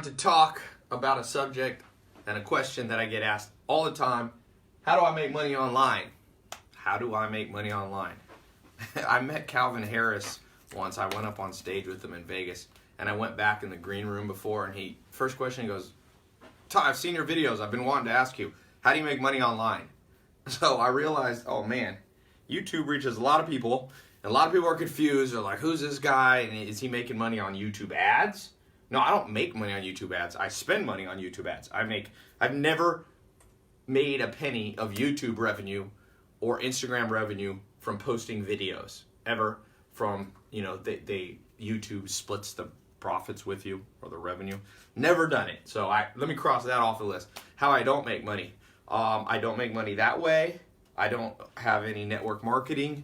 to talk about a subject and a question that I get asked all the time. How do I make money online? How do I make money online? I met Calvin Harris once. I went up on stage with him in Vegas, and I went back in the green room before, and first question, he goes, "Tai, I've seen your videos. I've been wanting to ask you, how do you make money online?" So I realized, oh man, YouTube reaches a lot of people, and a lot of people are confused. They're like, who's this guy, and is he making money on YouTube ads? No, I don't make money on YouTube ads. I spend money on YouTube ads. I've never made a penny of YouTube revenue or Instagram revenue from posting videos ever. From, YouTube splits the profits with you, or the revenue. Never done it. So let me cross that off the list. How I don't make money. I don't make money that way. I don't have any network marketing.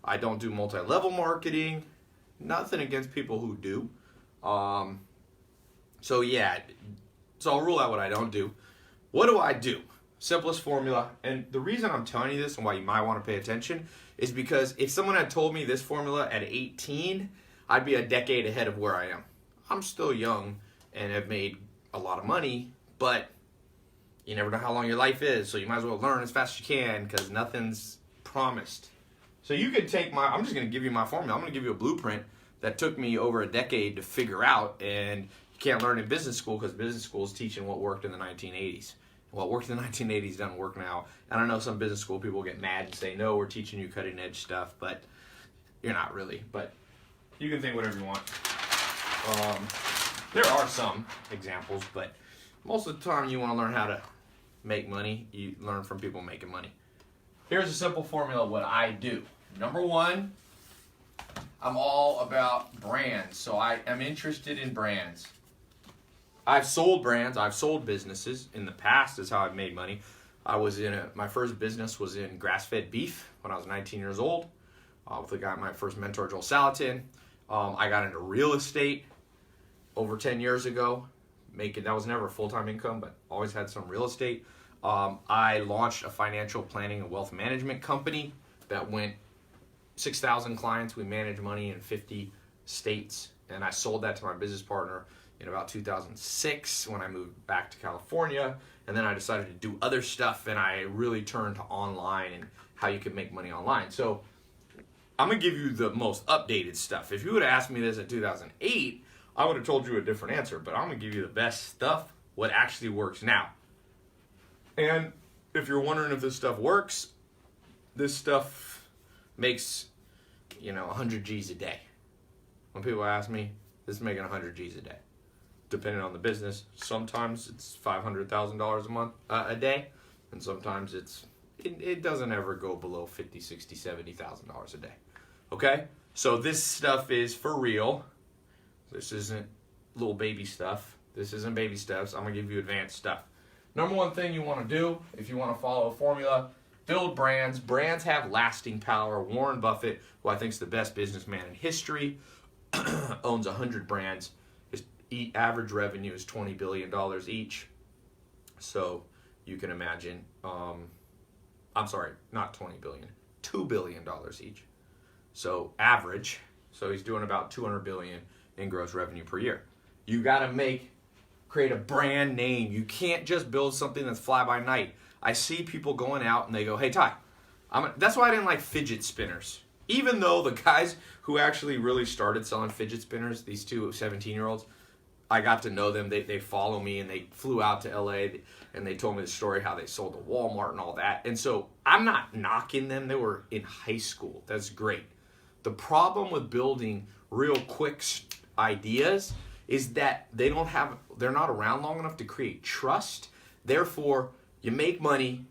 I don't do multi-level marketing. Nothing against people who do. So I'll rule out what I don't do. What do I do? Simplest formula. And the reason I'm telling you this and why you might want to pay attention is because if someone had told me this formula at 18, I'd be a decade ahead of where I am. I'm still young and have made a lot of money, but you never know how long your life is, so you might as well learn as fast as you can because nothing's promised. So you could take I'm just going to give you my formula. I'm going to give you a blueprint that took me over a decade to figure out, and you can't learn in business school because business school is teaching what worked in the 1980s. What worked in the 1980s doesn't work now. And I know some business school people get mad and say, no, we're teaching you cutting edge stuff, but you're not really. But you can think whatever you want. There are some examples, but most of the time you want to learn how to make money, you learn from people making money. Here's a simple formula of what I do. Number one, I'm all about brands. So I am interested in brands. I've sold brands, I've sold businesses. In the past is how I've made money. My first business was in grass-fed beef when I was 19 years old with a guy, my first mentor, Joel Salatin. I got into real estate over 10 years ago. That was never full-time income, but always had some real estate. I launched a financial planning and wealth management company that went 6,000 clients. We manage money in 50 states, and I sold that to my business partner in about 2006 when I moved back to California, and then I decided to do other stuff, and I really turned to online and how you can make money online. So I'm going to give you the most updated stuff. If you would have asked me this in 2008, I would have told you a different answer, but I'm going to give you the best stuff, what actually works now. And if you're wondering if this stuff works, this stuff makes, 100 G's a day. When people ask me, this is making 100 G's a day. Depending on the business, sometimes it's $500,000 a month, a day, and sometimes it doesn't ever go below $50,000, $60,000, $70,000 a day. Okay, so this stuff is for real. This isn't little baby stuff. This isn't baby steps. I'm gonna give you advanced stuff. Number one thing you want to do if you want to follow a formula: build brands. Brands have lasting power. Warren Buffett, who I think is the best businessman in history, owns 100 brands. Average revenue is $20 billion each. So you can imagine, I'm sorry, not 20 billion, $2 billion each. So average, so he's doing about 200 billion in gross revenue per year. You got to create a brand name. You can't just build something that's fly by night. I see people going out and they go, hey Tai, that's why I didn't like fidget spinners. Even though the guys who actually really started selling fidget spinners, these two 17-year-olds, I got to know them. They follow me, and they flew out to LA, and they told me the story how they sold to Walmart and all that. And so I'm not knocking them. They were in high school. That's great. The problem with building real quick ideas is that they're not around long enough to create trust. Therefore, you make money,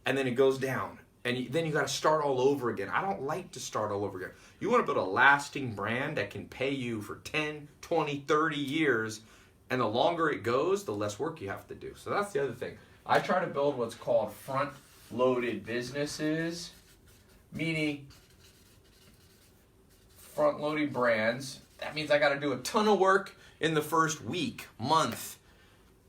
and then it goes down. And then you got to start all over again. I don't like to start all over again. You want to build a lasting brand that can pay you for 10, 20, 30 years. And the longer it goes, the less work you have to do. So that's the other thing. I try to build what's called front-loaded businesses, meaning front-loading brands. That means I got to do a ton of work in the first week, month,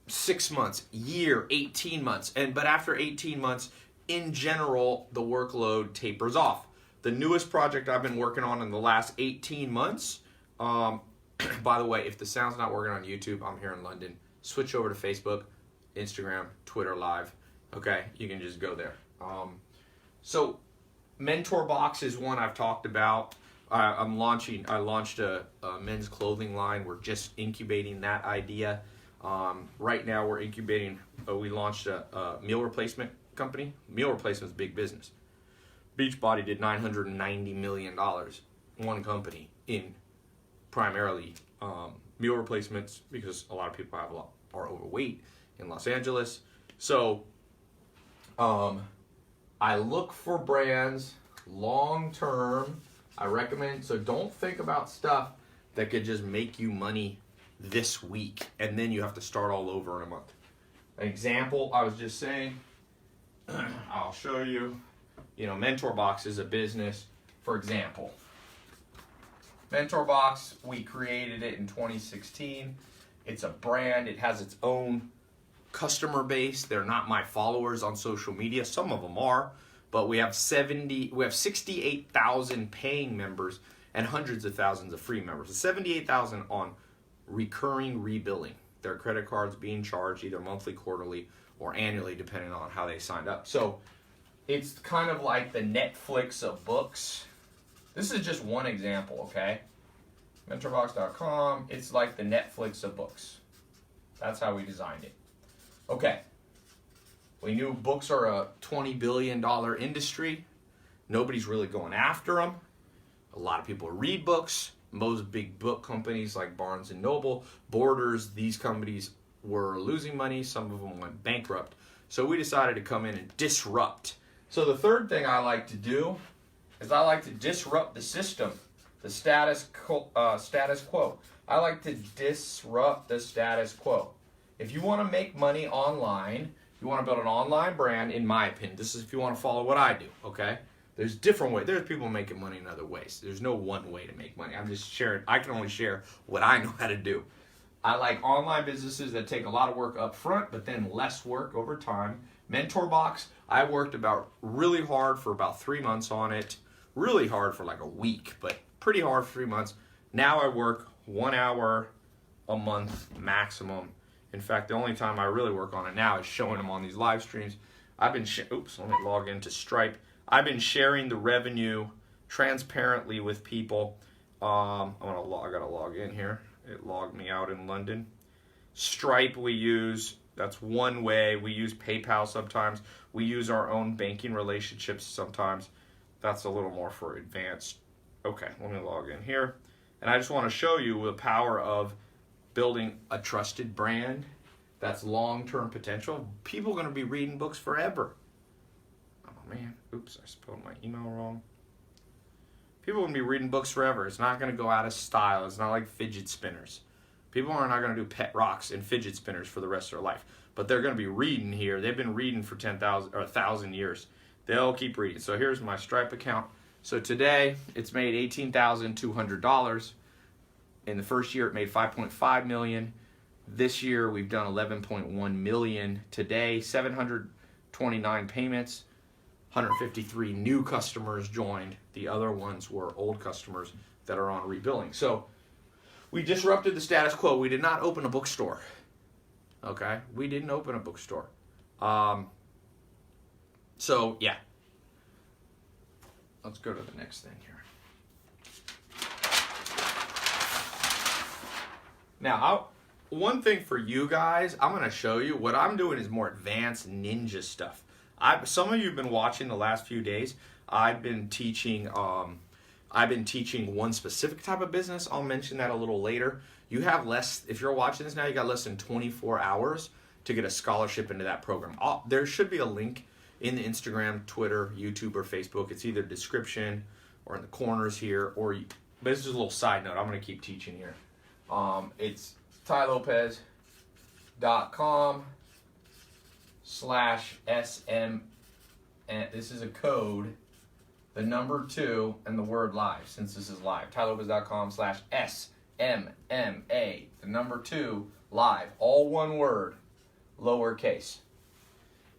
6 months, year, 18 months. But after 18 months, in general, the workload tapers off. The newest project I've been working on in the last 18 months, by the way, if the sound's not working on YouTube, I'm here in London. switch over to Facebook, Instagram, Twitter Live. Okay, you can just go there. So Mentor Box is one I've talked about. I launched a men's clothing line. We're just incubating that idea. Right now we're incubating, we launched a meal replacement company. Meal replacement is big business. Beachbody did $990 million, one company, in primarily meal replacements, because a lot of people are overweight in Los Angeles. So I look for brands long term. I recommend, so don't think about stuff that could just make you money this week and then you have to start all over in a month. An example, I was just saying, I'll show you, Mentor Box is a business. For example, Mentor Box, we created it in 2016. It's a brand. It has its own customer base. They're not my followers on social media. Some of them are, but we have 68,000 paying members and hundreds of thousands of free members. 78,000 on recurring rebilling. Their credit cards being charged either monthly, quarterly, or annually, depending on how they signed up. So it's kind of like the Netflix of books. This is just one example, okay? Mentorbox.com, it's like the Netflix of books. That's how we designed it. Okay. We knew books are a $20 billion industry. Nobody's really going after them. A lot of people read books. Most big book companies like Barnes & Noble, Borders, these companies were losing money. Some of them went bankrupt. So we decided to come in and disrupt. So the third thing I like to do is I like to disrupt the system, the status quo. I like to disrupt the status quo. If you want to make money online, you want to build an online brand, in my opinion, this is if you want to follow what I do, okay? There's different ways. There's people making money in other ways. There's no one way to make money. I'm just sharing. I can only share what I know how to do. I like online businesses that take a lot of work up front, but then less work over time. Mentor Box, I worked really hard for about 3 months on it. Really hard for like a week, but pretty hard for 3 months. Now I work 1 hour a month maximum. In fact, the only time I really work on it now is showing them on these live streams. I've been, let me log into Stripe. I've been sharing the revenue transparently with people. I gotta log in here. It logged me out in London. Stripe we use. That's one way. We use PayPal sometimes. We use our own banking relationships sometimes. That's a little more for advanced. Okay, let me log in here. And I just want to show you the power of building a trusted brand that's long-term potential. People are going to be reading books forever. Oh man, oops, I spelled my email wrong. People are going to be reading books forever. It's not going to go out of style. It's not like fidget spinners. People are not going to do pet rocks and fidget spinners for the rest of their life. But they're going to be reading here. They've been reading for 10,000 or 1,000 years. They'll keep reading. So here's my Stripe account. So today, it's made $18,200. In the first year, it made $5.5 million. This year, we've done $11.1 million. Today, 729 payments. 153 new customers joined. The other ones were old customers that are on rebilling. So we disrupted the status quo. We did not open a bookstore. Okay? We didn't open a bookstore. So, yeah. Let's go to the next thing here. Now, one thing for you guys, I'm going to show you. What I'm doing is more advanced ninja stuff. Some of you have been watching the last few days. I've been teaching one specific type of business. I'll mention that a little later. You have less, if you're watching this now, you got less than 24 hours to get a scholarship into that program. There should be a link in the Instagram, Twitter, YouTube, or Facebook. It's either description or in the corners here, but it's just a little side note. I'm going to keep teaching here. It's tailopez.com/SM, and this is a code, the number 2 and the word live, since this is live. tailopez.com/SMMA, the number 2 live, all one word, lowercase.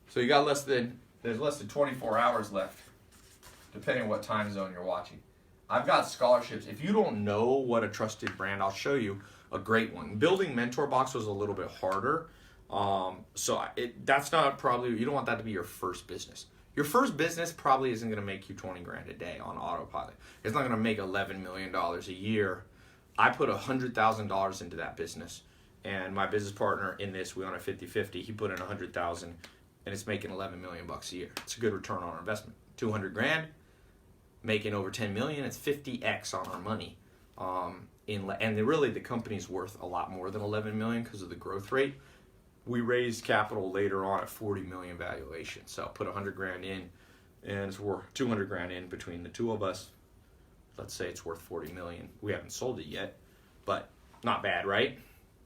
So you got there's less than 24 hours left, depending on what time zone you're watching. I've got scholarships. If you don't know what a trusted brand, I'll show you. a great one. Building Mentor Box was a little bit harder. That's not probably, you don't want that to be your first business. Your first business probably isn't going to make you 20 grand a day on autopilot. It's not going to make $11 million a year. I put $100,000 into that business, and my business partner in this, we own a 50-50. He put in $100,000, and it's making $11 million bucks a year. It's a good return on our investment. 200 grand, making over 10 million. It's 50x on our money. The company's worth a lot more than 11 million because of the growth rate. We raised capital later on at 40 million valuation. So put 100 grand in, and it's worth 200 grand in between the two of us. Let's say it's worth 40 million. We haven't sold it yet, but not bad, right?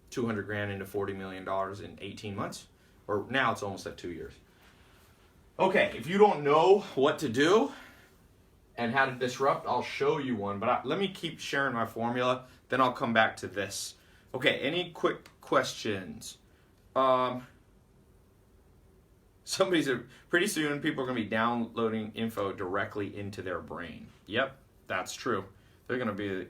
200 grand into $40 million in 18 months, or now it's almost at 2 years. Okay, if you don't know what to do and how to disrupt, I'll show you one, but let me keep sharing my formula, then I'll come back to this. Okay, any quick questions? Somebody said, pretty soon people are going to be downloading info directly into their brain. Yep, that's true. There's going to be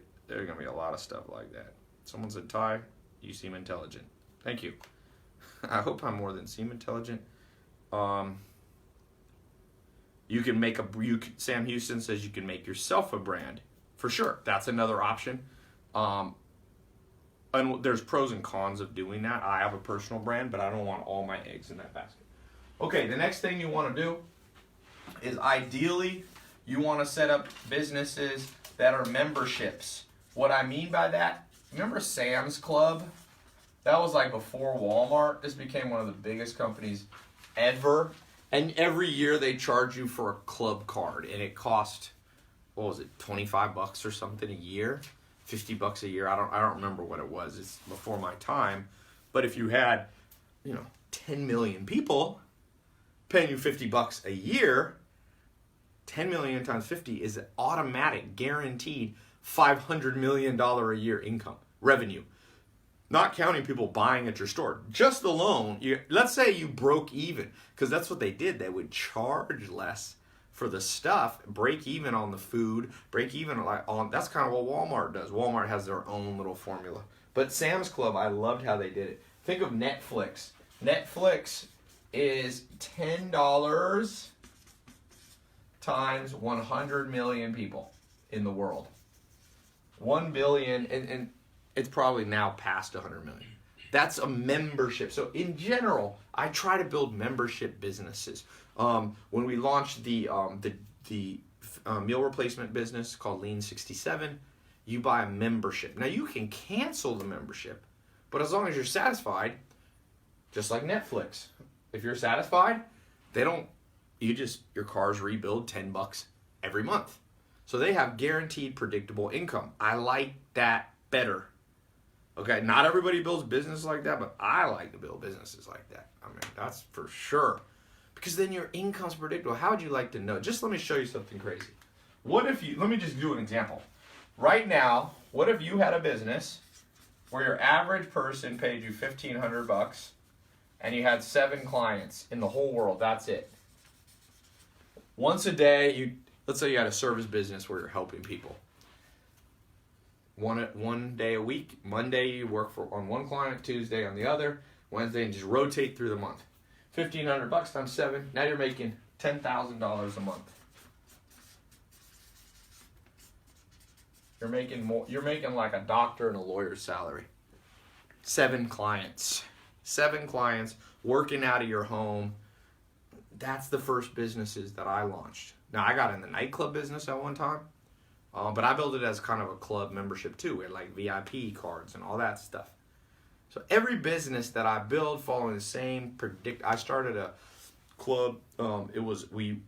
a lot of stuff like that. Someone said, Tai, you seem intelligent. Thank you. I hope I'm more than seem intelligent. You can make Sam Houston says you can make yourself a brand. For sure. That's another option. And there's pros and cons of doing that. I have a personal brand, but I don't want all my eggs in that basket. Okay, the next thing you want to do is ideally you want to set up businesses that are memberships. What I mean by that, remember Sam's Club? That was like before Walmart. This became one of the biggest companies ever. And every year they charge you for a club card, and it cost, what was it, $25 or something a year? $50 a year. I don't remember what it was. It's before my time. But if you had, 10 million people paying you $50 a year, 10 million times 50 is an automatic, guaranteed $500 million a year income, revenue. Not counting people buying at your store. Just the loan, let's say you broke even, because that's what they did. They would charge less for the stuff, break even on the food, break even on, that's kind of what Walmart does. Walmart has their own little formula. But Sam's Club, I loved how they did it. Think of Netflix. Netflix is $10 times 100 million people in the world. 1 billion, and it's probably now past 100 million. That's a membership. So in general, I try to build membership businesses. When we launched the meal replacement business called Lean 67, you buy a membership. Now you can cancel the membership, but as long as you're satisfied, just like Netflix, if you're satisfied, your cars rebuild $10 every month. So they have guaranteed predictable income. I like that better. Okay, not everybody builds business like that, but I like to build businesses like that. I mean, that's for sure. Because then your income's predictable. How would you like to know? Just let me show you something crazy. Let me just do an example. Right now, what if you had a business where your average person paid you $1,500 and you had 7 clients in the whole world? That's it. Once a day, let's say you had a service business where you're helping people. One day a week. Monday you work on one client, Tuesday on the other, Wednesday, and just rotate through the month. $1,500 times 7. Now you're making $10,000 a month. You're making more. You're making like a doctor and a lawyer's salary. 7 clients. 7 clients working out of your home. That's the first businesses that I launched. Now I got in the nightclub business at one time. But I built it as kind of a club membership too. We had like VIP cards and all that stuff. So every business that I build following the same I started a club. We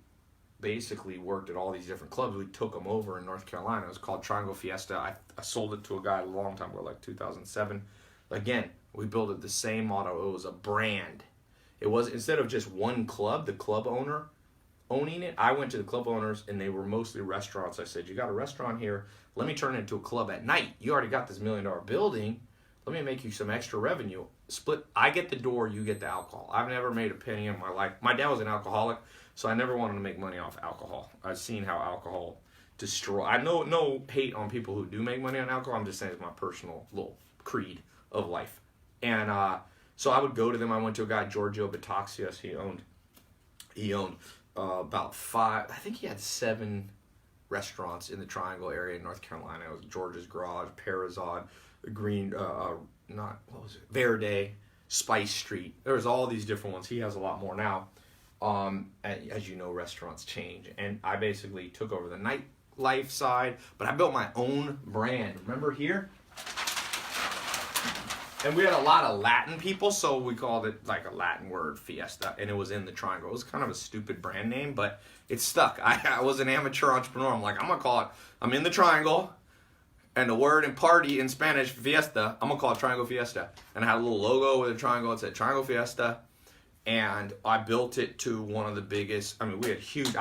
basically worked at all these different clubs. We took them over in North Carolina. It was called Triangle Fiesta. I sold it to a guy a long time ago, like 2007. Again, we built it the same motto. It was a brand. It was, instead of just one club, the club owner owning it, I went to the club owners, and they were mostly restaurants. I said, you got a restaurant here, let me turn it into a club at night. You already got this $1 million building, let me make you some extra revenue. Split, I get the door, you get the alcohol. I've never made a penny in my life. My dad was an alcoholic, so I never wanted to make money off alcohol. I've seen how alcohol destroy. I know no hate on people who do make money on alcohol. I'm just saying it's my personal little creed of life. And so I would go to them. I went to a guy, Giorgio Bataxias. He owned about 5, I think he had 7 restaurants in the Triangle area in North Carolina. It was George's Garage, Parazod, Green, Verde, Spice Street. There was all these different ones. He has a lot more now. As you know, restaurants change. And I basically took over the nightlife side, but I built my own brand. Remember here? And we had a lot of Latin people, so we called it like a Latin word, Fiesta, and it was in the Triangle. It was kind of a stupid brand name, but it stuck. I was an amateur entrepreneur. I'm like, I'm going to call it, I'm in the Triangle, and the word in party in Spanish, Fiesta, I'm going to call it Triangle Fiesta. And I had a little logo with a triangle. It said Triangle Fiesta, and I built it to one of the biggest, I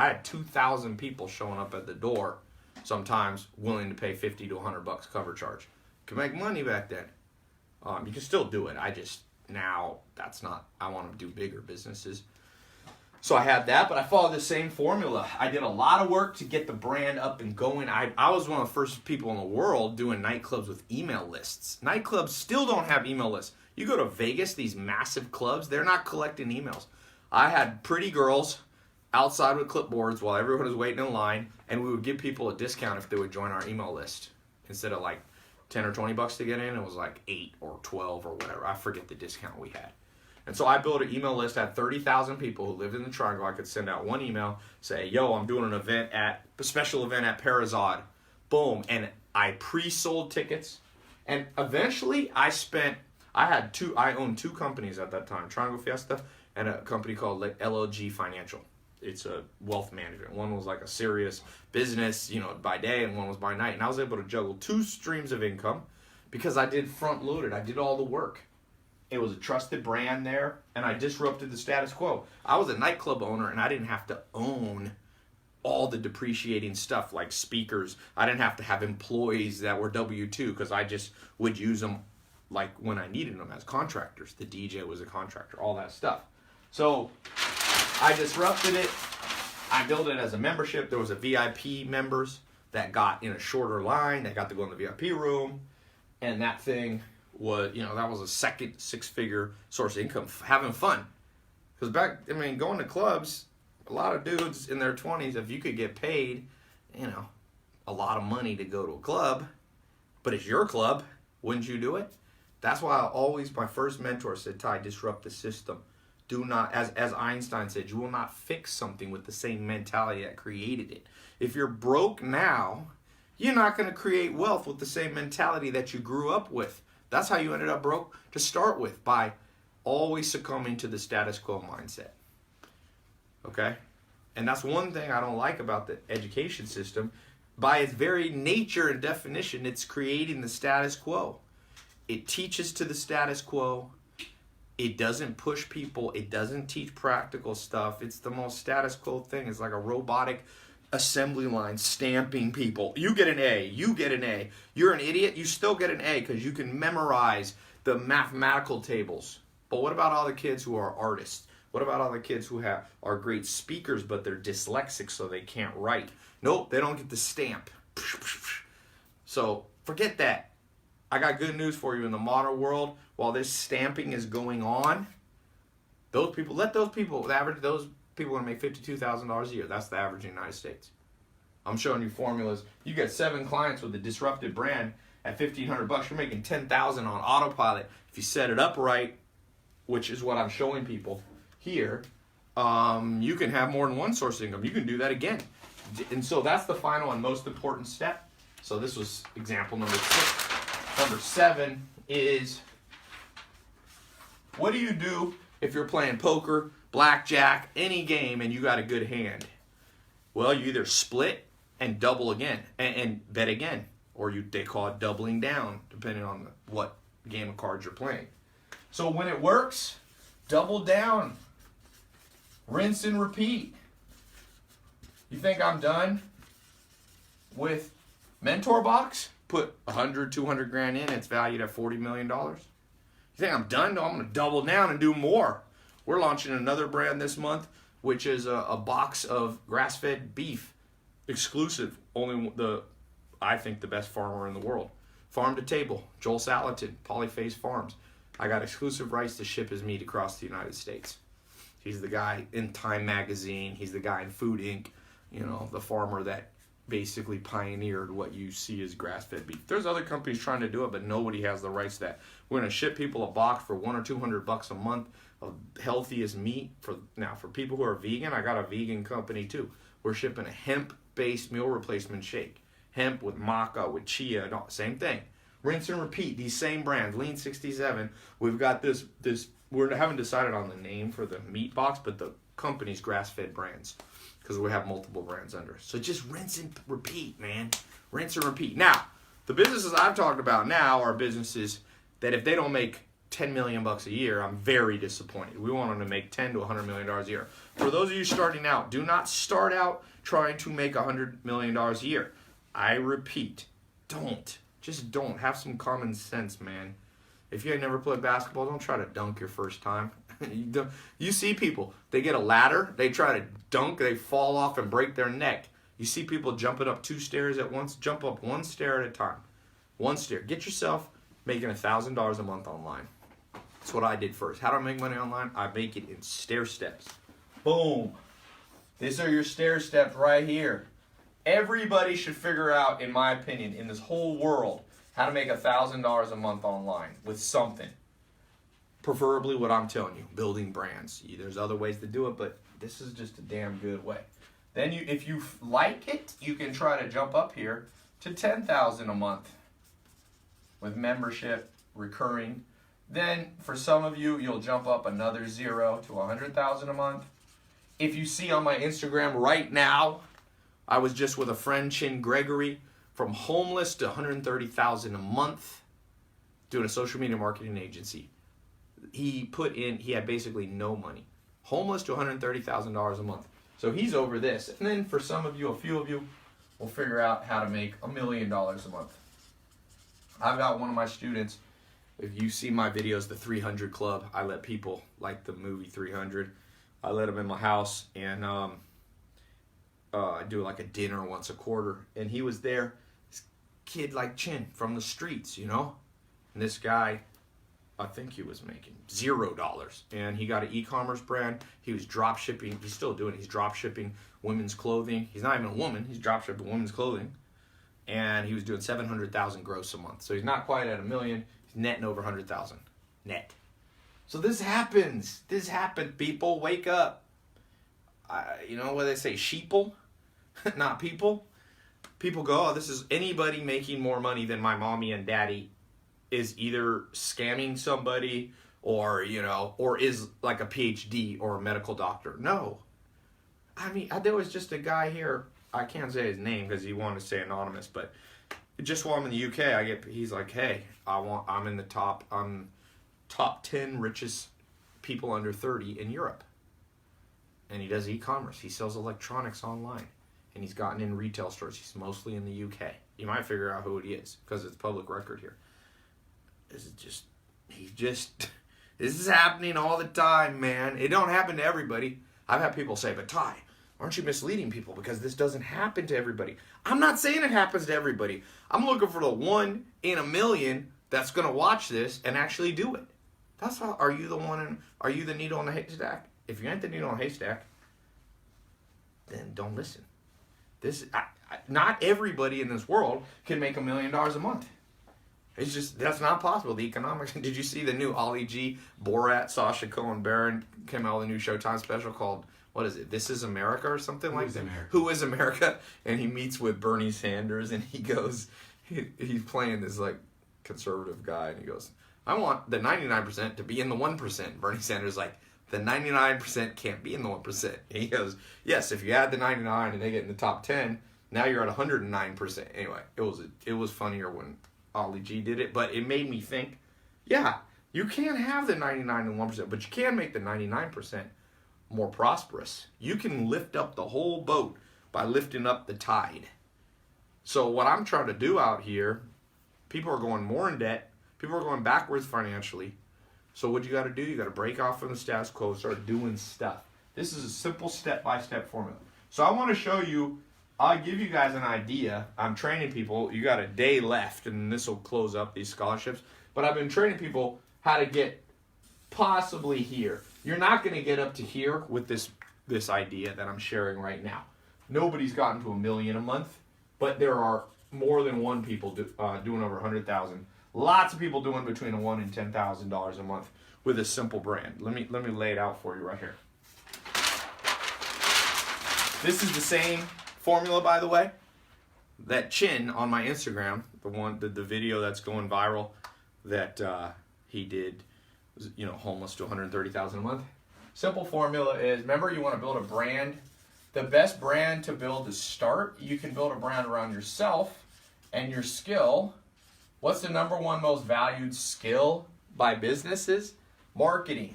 had 2,000 people showing up at the door, sometimes willing to pay $50 to $100 cover charge. You could make money back then. You can still do it. I want to do bigger businesses. So I had that, but I followed the same formula. I did a lot of work to get the brand up and going. I was one of the first people in the world doing nightclubs with email lists. Nightclubs still don't have email lists. You go to Vegas, these massive clubs, they're not collecting emails. I had pretty girls outside with clipboards while everyone was waiting in line, and we would give people a discount if they would join our email list. Instead of like 10 or 20 bucks to get in, it was like 8 or 12 or whatever. I forget the discount we had. And so I built an email list. I had 30,000 people who lived in the Triangle. I could send out one email, say, yo, I'm doing a special event at Parazod. Boom. And I pre-sold tickets. And eventually I owned 2 companies at that time, Triangle Fiesta and a company called LLG Financial. It's a wealth management. One was like a serious business, by day, and one was by night. And I was able to juggle 2 streams of income because I did front loaded. I did all the work. It was a trusted brand there, and I disrupted the status quo. I was a nightclub owner, and I didn't have to own all the depreciating stuff like speakers. I didn't have to have employees that were W-2 because I just would use them like when I needed them as contractors. The DJ was a contractor, all that stuff. So I disrupted it. I built it as a membership. There was a VIP members that got in a shorter line. They got to go in the VIP room. And that thing was, that was a second 6-figure source of income, having fun. Because going to clubs, a lot of dudes in their 20s, if you could get paid, a lot of money to go to a club, but it's your club, wouldn't you do it? That's why my first mentor said, Tai, disrupt the system. Do not, as Einstein said, you will not fix something with the same mentality that created it. If you're broke now, you're not going to create wealth with the same mentality that you grew up with. That's how you ended up broke to start with, by always succumbing to the status quo mindset. Okay? And that's one thing I don't like about the education system. By its very nature and definition, it's creating the status quo. It teaches to the status quo. It doesn't push people. It doesn't teach practical stuff. It's the most status quo thing. It's like a robotic assembly line stamping people. You get an A. You get an A. You're an idiot. You still get an A because you can memorize the mathematical tables. But what about all the kids who are artists? What about all the kids who are great speakers but they're dyslexic so they can't write? Nope, they don't get the stamp. So forget that. I got good news for you. In the modern world, while this stamping is going on, those people are going to make $52,000 a year. That's the average in the United States. I'm showing you formulas. You get 7 clients with a disrupted brand at $1,500. You're making $10,000 on autopilot. If you set it up right, which is what I'm showing people here, you can have more than one source of income. You can do that again. And so that's the final and most important step. So this was example number 6. Number 7 is, what do you do if you're playing poker, blackjack, any game, and you got a good hand? Well, you either split and double again, and bet again, or they call it doubling down, depending on what game of cards you're playing. So when it works, double down, rinse and repeat. You think I'm done with Mentor Box? Put 100, 200 grand in, it's valued at $40 million. You think I'm done? No, I'm going to double down and do more. We're launching another brand this month, which is a box of grass-fed beef, exclusive, I think the best farmer in the world. Farm to Table, Joel Salatin, Polyface Farms. I got exclusive rights to ship his meat across the United States. He's the guy in Time Magazine. He's the guy in Food Inc. You know, the farmer that basically pioneered what you see as grass-fed beef. There's other companies trying to do it, but nobody has the rights to that. We're going to ship people a box for $100 or $200 a month of healthiest meat. For people who are vegan, I got a vegan company too. We're shipping a hemp-based meal replacement shake. Hemp with maca, with chia, same thing. Rinse and repeat, these same brands. Lean 67, we've got this, we haven't decided on the name for the meat box, but the company's grass-fed brands, because we have multiple brands under. So just rinse and repeat, man. Rinse and repeat. Now, the businesses I've talked about now are businesses that if they don't make $10 million a year, I'm very disappointed. We want them to make $10 to $100 million a year. For those of you starting out, do not start out trying to make $100 million a year. I repeat, don't. Just don't. Have some common sense, man. If you had never played basketball, don't try to dunk your first time. You see people, they get a ladder, they try to dunk, they fall off and break their neck. You see people jumping up 2 stairs at once, jump up 1 stair at a time. 1 stair. Get yourself making $1,000 a month online. That's what I did first. How do I make money online? I make it in stair steps. Boom. These are your stair steps right here. Everybody should figure out, in my opinion, in this whole world, how to make $1,000 a month online with something. Preferably what I'm telling you, building brands. There's other ways to do it, but this is just a damn good way. Then if you like it, you can try to jump up here to $10,000 a month with membership, recurring. Then for some of you, you'll jump up another 0 to $100,000 a month. If you see on my Instagram right now, I was just with a friend, Chin Gregory, from homeless to $130,000 a month, doing a social media marketing agency. He had basically no money. Homeless to $130,000 a month. So he's over this. And then for some of you, a few of you, we'll figure out how to make $1 million a month. I've got one of my students, if you see my videos, the 300 Club, I let people, like the movie 300, I let them in my house, and I do like a dinner once a quarter. And he was there, this kid like Chin from the streets, you know? And this guy, I think he was making $0. And he got an e-commerce brand. He was drop shipping. He's still doing it. He's drop shipping women's clothing. He's not even a woman. He's drop shipping women's clothing. And he was doing $700,000 gross a month. So he's not quite at $1 million. He's netting over $100,000 net. So this happens. This happened, people. Wake up. You know what they say? Sheeple, not people. People go, oh, this is anybody making more money than my mommy and daddy is either scamming somebody or, you know, or is like a PhD or a medical doctor. No. I mean, there was just a guy here, I can't say his name because he wanted to stay anonymous, but just while I'm in the UK, he's like, hey, I'm in the top 10 richest people under 30 in Europe. And he does e-commerce. He sells electronics online. And he's gotten in retail stores. He's mostly in the UK. You might figure out who it is because it's public record here. This is happening all the time, man. It don't happen to everybody. I've had people say, but Tai, aren't you misleading people because this doesn't happen to everybody? I'm not saying it happens to everybody. I'm looking for the 1 in a million that's going to watch this and actually do it. That's how. Are you the needle in the haystack? If you ain't the needle in the haystack, then don't listen. Not everybody in this world can make $1 million a month. It's just, that's not possible. The economics. Did you see the new Ali G, Borat, Sacha Cohen Baron came out with a new Showtime special called, what is it? This is America or something like that? Who is America? And he meets with Bernie Sanders and he goes, he's playing this like conservative guy and he goes, I want the 99% to be in the 1%. Bernie Sanders is like, the 99% can't be in the 1%. And he goes, yes, if you add the 99 and they get in the top 10, now you're at 109%. Anyway, it was funnier when Ali G did it, but it made me think, yeah, you can't have the 99 and 1%, but you can make the 99% more prosperous. You can lift up the whole boat by lifting up the tide. So what I'm trying to do out here, people are going more in debt. People are going backwards financially. So what you got to do, you got to break off from the status quo, start doing stuff. This is a simple step-by-step formula. So I want to show you I'll give you guys an idea. I'm training people. You got a day left, and this will close up these scholarships. But I've been training people how to get possibly here. You're not going to get up to here with this idea that I'm sharing right now. Nobody's gotten to $1 million a month, but there are more than one people doing over 100,000. Lots of people doing between $1,000 and $10,000 a month with a simple brand. Let me lay it out for you right here. This is the same formula, by the way, that Chin on my Instagram, the video that's going viral, that he did, homeless to 130,000 a month. Simple formula is, remember, you want to build a brand. The best brand to build to start, you can build a brand around yourself and your skill. What's the number one most valued skill by businesses? Marketing.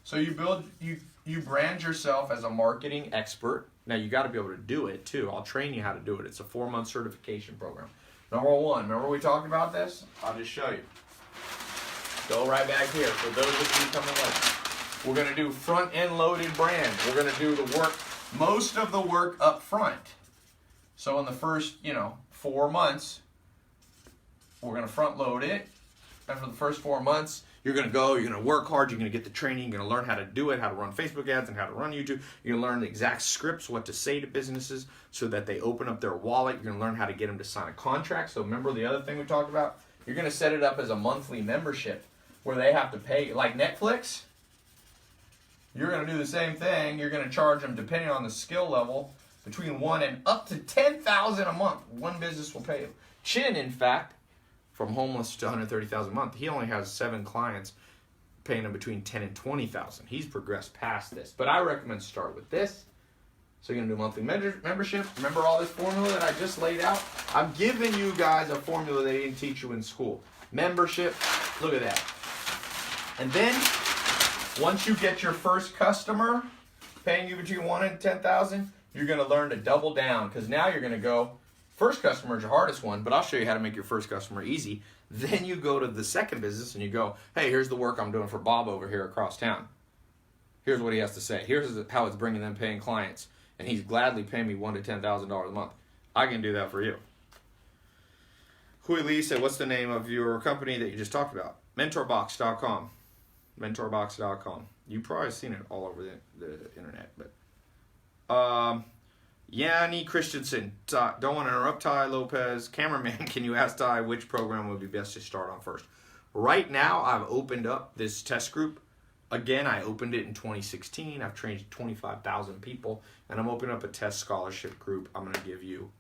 So you brand yourself as a marketing expert. Now you got to be able to do it too. I'll train you how to do it. It's a 4-month certification program. Number one, remember we talked about this? I'll just show you. Go right back here. For those of you coming late, we're going to do front-end loaded brand. We're going to do the work, most of the work up front. So in the first, 4 months, we're going to front load it. And for the first 4 months, you're going to work hard, you're going to get the training, you're going to learn how to do it, how to run Facebook ads and how to run YouTube. You're going to learn the exact scripts, what to say to businesses so that they open up their wallet. You're going to learn how to get them to sign a contract. So remember the other thing we talked about? You're going to set it up as a monthly membership where they have to pay, like Netflix. You're going to do the same thing. You're going to charge them, depending on the skill level, between $1,000 and up to $10,000 a month. One business will pay you. Chin, in fact, from homeless to 130,000 a month, he only has 7 clients paying him between 10 and 20,000. He's progressed past this, but I recommend start with this. So you're gonna do monthly membership. Remember all this formula that I just laid out? I'm giving you guys a formula they didn't teach you in school. Membership, look at that. And then once you get your first customer paying you between 1 and 10,000, you're gonna learn to double down, because now you're gonna go. First customer is your hardest one, but I'll show you how to make your first customer easy. Then you go to the second business and you go, hey, here's the work I'm doing for Bob over here across town. Here's what he has to say. Here's how it's bringing them paying clients. And he's gladly paying me $1,000 to $10,000 a month. I can do that for you. Hui Lee said, what's the name of your company that you just talked about? Mentorbox.com. Mentorbox.com. You've probably seen it all over the internet. But Yanni Christensen, don't want to interrupt Tai Lopez. Cameraman, can you ask Tai which program would be best to start on first? Right now, I've opened up this test group. Again, I opened it in 2016. I've trained 25,000 people, and I'm opening up a test scholarship group. I'm going to give you,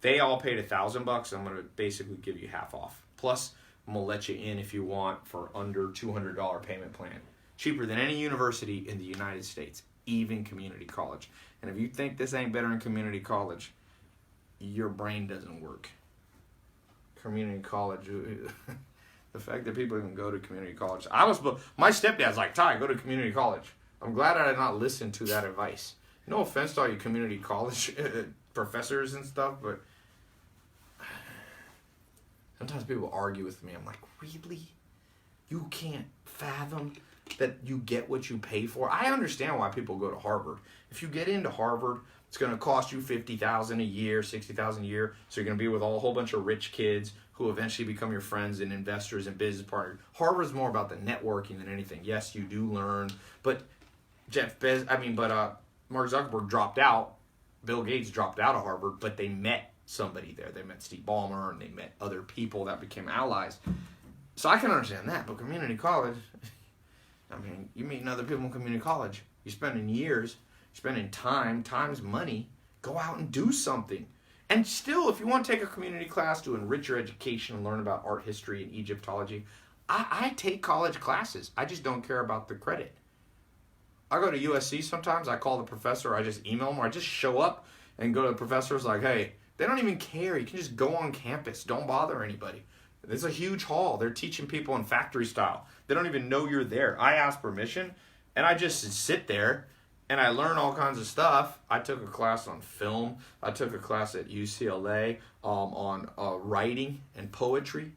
they all paid $1,000. I'm going to basically give you half off. Plus, I'm going to let you in if you want for under $200 payment plan. Cheaper than any university in the United States, even community college. And if you think this ain't better than community college, your brain doesn't work. Community college, the fact that people even go to community college. My stepdad's like, Tai, go to community college. I'm glad I did not listen to that advice. No offense to all you community college professors and stuff, but sometimes people argue with me. I'm like, really? You can't fathom that you get what you pay for? I understand why people go to Harvard. If you get into Harvard, it's going to cost you $50,000 a year, $60,000 a year. So you're going to be with a whole bunch of rich kids who eventually become your friends and investors and business partners. Harvard's more about the networking than anything. Yes, you do learn, but Mark Zuckerberg dropped out. Bill Gates dropped out of Harvard, but they met somebody there. They met Steve Ballmer and they met other people that became allies. So I can understand that, but community college, you meeting other people in community college. You're spending years, spending time's money. Go out and do something. And still, if you want to take a community class to enrich your education and learn about art history and Egyptology, I take college classes. I just don't care about the credit. I go to USC sometimes. I call the professor. I just email them, or I just show up and go to the professors like, hey, they don't even care. You can just go on campus. Don't bother anybody. It's a huge hall. They're teaching people in factory style. They don't even know you're there. I ask permission, and I just sit there, and I learn all kinds of stuff. I took a class on film. I took a class at UCLA on writing and poetry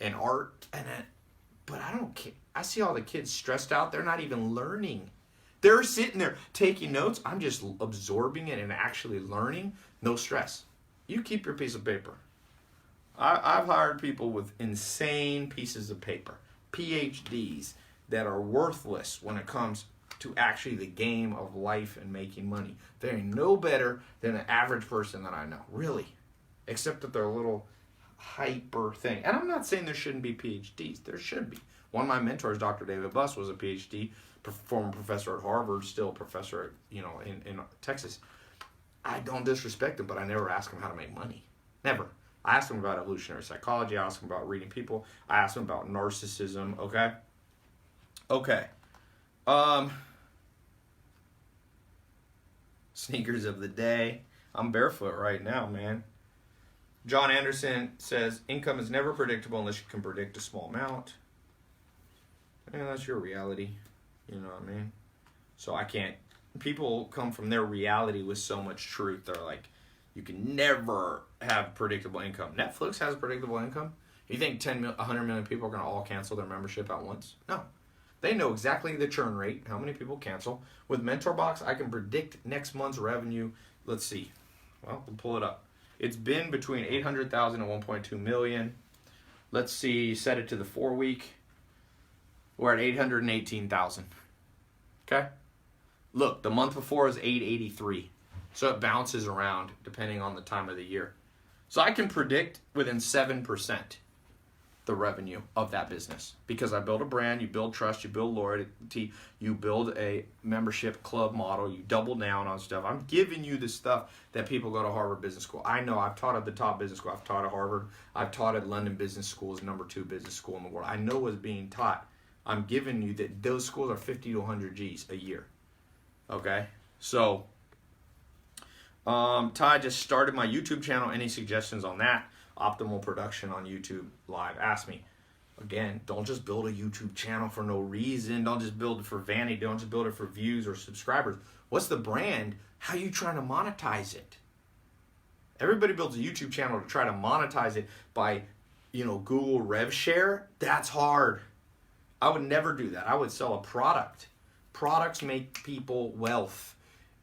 and art. But I don't care. I see all the kids stressed out. They're not even learning. They're sitting there taking notes. I'm just absorbing it and actually learning. No stress. You keep your piece of paper. I've hired people with insane pieces of paper, PhDs, that are worthless when it comes to actually the game of life and making money. They're no better than an average person that I know, really, except that they're a little hyper thing. And I'm not saying there shouldn't be PhDs. There should be. One of my mentors, Dr. David Buss, was a PhD, former professor at Harvard, still a professor, in Texas. I don't disrespect him, but I never ask him how to make money. Never. I asked him about evolutionary psychology. I asked him about reading people. I asked him about narcissism. Okay. Sneakers of the day. I'm barefoot right now, man. John Anderson says, income is never predictable unless you can predict a small amount. Yeah, that's your reality. You know what I mean? So I can't. People come from their reality with so much truth. They're like, you can never have predictable income. Netflix has predictable income. You think 100 million people are going to all cancel their membership at once? No. They know exactly the churn rate, how many people cancel. With MentorBox, I can predict next month's revenue. Let's see. Well, we'll pull it up. It's been between 800,000 and 1.2 million. Let's see, set it to the 4-week. We're at 818,000. Okay? Look, the month before is 883. So it bounces around depending on the time of the year. So I can predict within 7% the revenue of that business. Because I build a brand, you build trust, you build loyalty, you build a membership club model, you double down on stuff. I'm giving you the stuff that people go to Harvard Business School. I know I've taught at the top business school. I've taught at Harvard. I've taught at London Business School, is #2 business school in the world. I know what's being taught. I'm giving you that those schools are 50 to 100 G's a year. Okay? So, Ty just started my YouTube channel. Any suggestions on that? Optimal production on YouTube Live. Ask me. Again, don't just build a YouTube channel for no reason. Don't just build it for vanity. Don't just build it for views or subscribers. What's the brand? How are you trying to monetize it? Everybody builds a YouTube channel to try to monetize it by, Google Rev Share. That's hard. I would never do that. I would sell a product. Products make people wealth.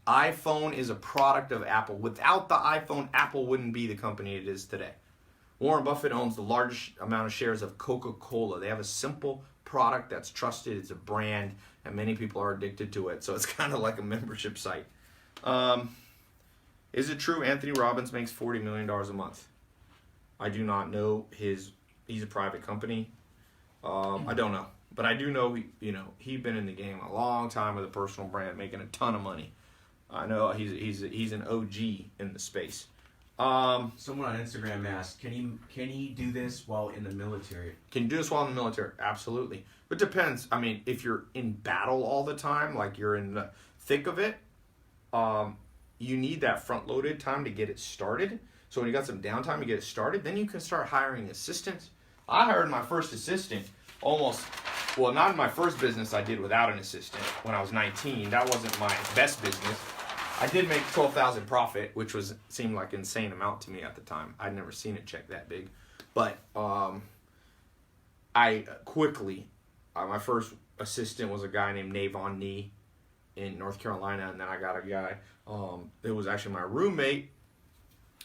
iPhone is a product of Apple. Without the iPhone, Apple wouldn't be the company it is today. Warren Buffett owns the largest amount of shares of Coca-Cola. They have a simple product that's trusted. It's a brand, and many people are addicted to it. So it's kind of like a membership site. Is it true Anthony Robbins makes $40 million a month? I do not know. He's a private company. I don't know. But I do know, he's been in the game a long time with a personal brand, making a ton of money. I know he's an OG in the space. Someone on Instagram asked, can he do this while in the military? Can you do this while in the military? Absolutely. But it depends. I mean, if you're in battle all the time, like you're in the thick of it, you need that front-loaded time to get it started. So when you got some downtime to get it started, then you can start hiring assistants. I hired my first assistant not in my first business I did without an assistant when I was 19. That wasn't my best business. I did make $12,000 profit, which seemed like an insane amount to me at the time. I'd never seen a check that big. But I quickly, my first assistant was a guy named Navon Nee in North Carolina, and then I got a guy, it was actually my roommate,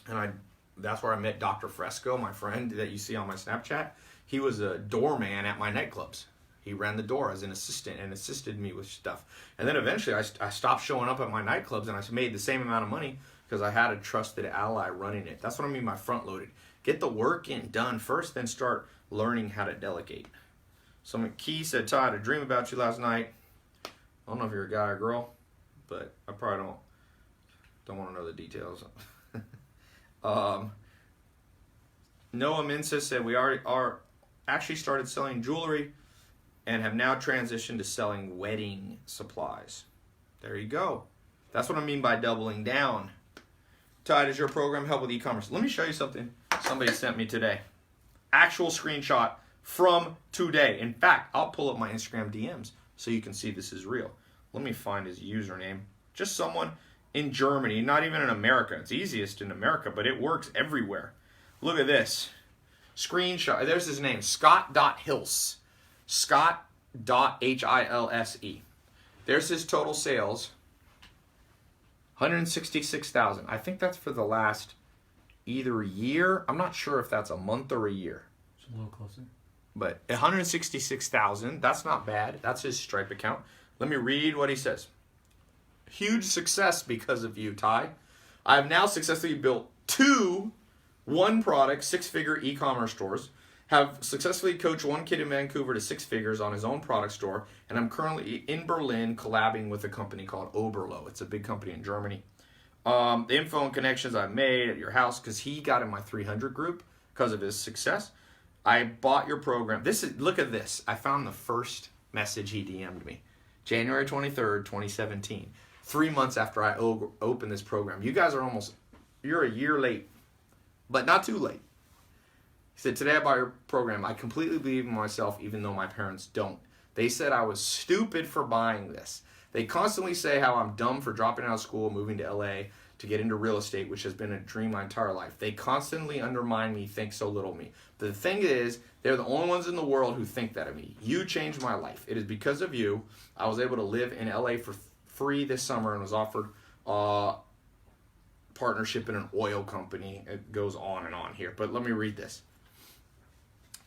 and that's where I met Dr. Fresco, my friend that you see on my Snapchat. He was a doorman at my nightclubs. He ran the door as an assistant and assisted me with stuff. And then eventually I stopped showing up at my nightclubs, and I made the same amount of money because I had a trusted ally running it. That's what I mean by front-loaded. Get the work done first, then start learning how to delegate. So Key said, Ty, I had a dream about you last night. I don't know if you're a guy or girl, but I probably don't want to know the details. Noah Minsa said, we are actually started selling jewelry and have now transitioned to selling wedding supplies. There you go. That's what I mean by doubling down. Ty, does your program help with e-commerce? Let me show you something somebody sent me today. Actual screenshot from today. In fact, I'll pull up my Instagram DMs so you can see this is real. Let me find his username. Just someone in Germany, not even in America. It's easiest in America, but it works everywhere. Look at this. Screenshot. There's his name, Scott.Hilse. Scott.Hilse. There's his total sales. 166,000. I think that's for the last either year. I'm not sure if that's a month or a year. It's a little closer. But 166,000, that's not bad. That's his Stripe account. Let me read what he says. Huge success because of you, Tai. I have now successfully built 2 one-product, 6-figure e-commerce stores, have successfully coached 1 kid in Vancouver to 6 figures on his own product store, and I'm currently in Berlin collabing with a company called Oberlo. It's a big company in Germany. The info and connections I've made at your house, because he got in my 300 group because of his success. I bought your program. Look at this. I found the first message he DM'd me. January 23rd, 2017. 3 months after I opened this program. You guys are you're a year late, but not too late. He said, today I bought your program. I completely believe in myself, even though my parents don't. They said I was stupid for buying this. They constantly say how I'm dumb for dropping out of school, moving to LA to get into real estate, which has been a dream my entire life. They constantly undermine me, think so little of me. But the thing is, they're the only ones in the world who think that of me. You changed my life. It is because of you I was able to live in LA for free this summer and was offered partnership in an oil company. It goes on and on here, but let me read this.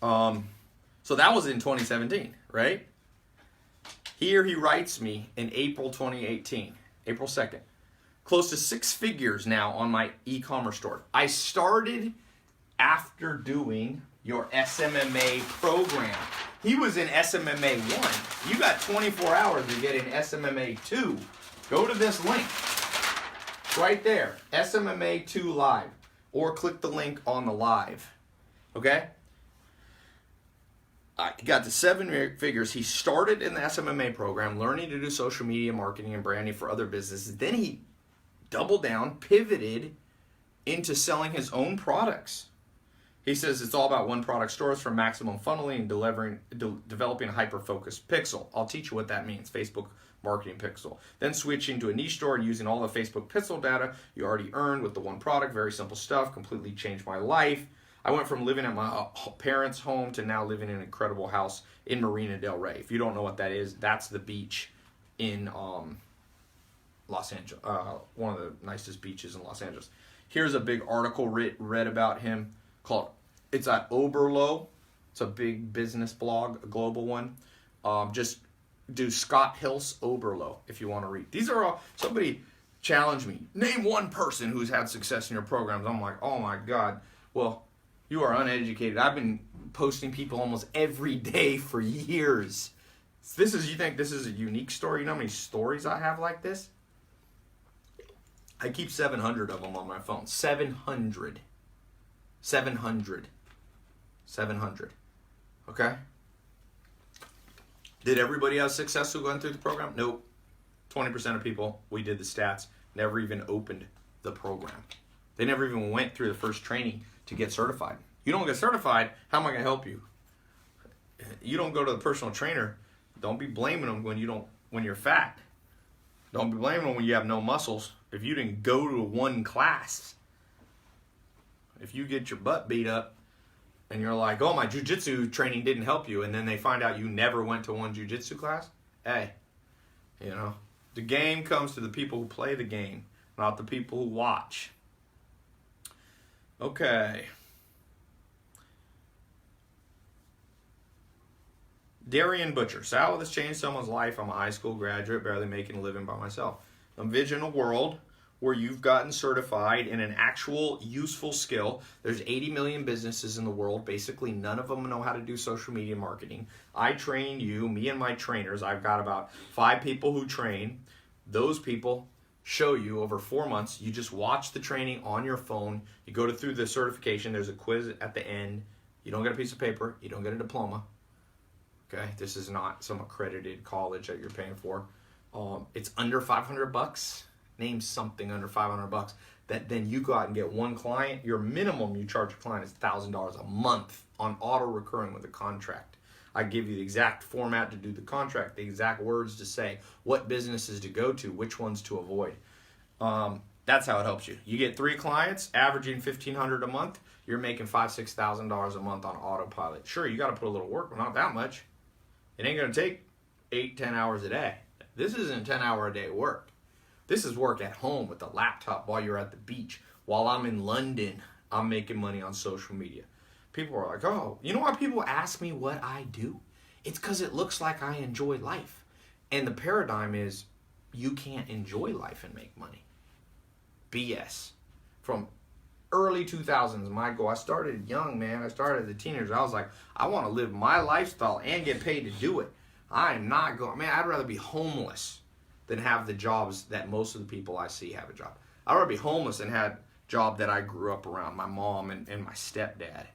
So that was in 2017, right? Here he writes me in April 2018, April 2nd. Close to 6 figures now on my e-commerce store. I started after doing your SMMA program. He was in SMMA 1. You got 24 hours to get in SMMA 2. Go to this link. Right there. SMMA 2 live. Or click the link on the live. Okay? He got to 7 figures. He started in the SMMA program, learning to do social media marketing and branding for other businesses. Then he doubled down, pivoted into selling his own products. He says it's all about one product stores for maximum funneling and developing a hyper-focused pixel. I'll teach you what that means, Facebook marketing pixel. Then switching to a niche store and using all the Facebook pixel data you already earned with the one product. Very simple stuff, completely changed my life. I went from living at my parents' home to now living in an incredible house in Marina Del Rey. If you don't know what that is, that's the beach in Los Angeles, one of the nicest beaches in Los Angeles. Here's a big article read about him called, it's at Oberlo. It's a big business blog, a global one. Just do Scott Hills Oberlo if you want to read. These are all, somebody challenged me. Name one person who's had success in your programs. I'm like, oh my God. Well, you are uneducated. I've been posting people almost every day for years. You think this is a unique story? You know how many stories I have like this? I keep 700 of them on my phone. 700. 700. Okay? Did everybody have success who went through the program? Nope. 20% of people, we did the stats, never even opened the program. They never even went through the first training to get certified. You don't get certified, how am I going to help you? You don't go to the personal trainer, don't be blaming them when you're fat. Don't be blaming them when you have no muscles. If you didn't go to one class, if you get your butt beat up and you're like, oh, my jiu-jitsu training didn't help you, and then they find out you never went to one jiu-jitsu class, hey, the game comes to the people who play the game, not the people who watch. Okay. Darian Butcher. So how will this change someone's life? I'm a high school graduate, barely making a living by myself. Envision a world where you've gotten certified in an actual useful skill. There's 80 million businesses in the world. Basically, none of them know how to do social media marketing. I train you, me and my trainers. I've got about 5 people who train. Those people show you over 4 months. You just watch the training on your phone. You go through the certification. There's a quiz at the end. You don't get a piece of paper. You don't get a diploma. Okay, this is not some accredited college that you're paying for. It's under $500. Name something under $500 that then you go out and get one client. Your minimum you charge a client is $1,000 a month on auto recurring with a contract. I give you the exact format to do the contract, the exact words to say, what businesses to go to, which ones to avoid. That's how it helps you. You get 3 clients, averaging $1,500 a month. You're making $5,000, $6,000 a month on autopilot. Sure, you got to put a little work, but not that much. It ain't going to take 8-10 hours a day. This isn't 10-hour a day work. This is work at home with a laptop while you're at the beach. While I'm in London, I'm making money on social media. People are like, oh, you know why people ask me what I do? It's because it looks like I enjoy life. And the paradigm is you can't enjoy life and make money. BS. From early 2000s, my goal, I started young, man. I started as a teenager. I was like, I want to live my lifestyle and get paid to do it. I am not going, man, I'd rather be homeless than have the jobs that most of the people I see have a job. I'd rather be homeless than had a job that I grew up around, my mom and my stepdad.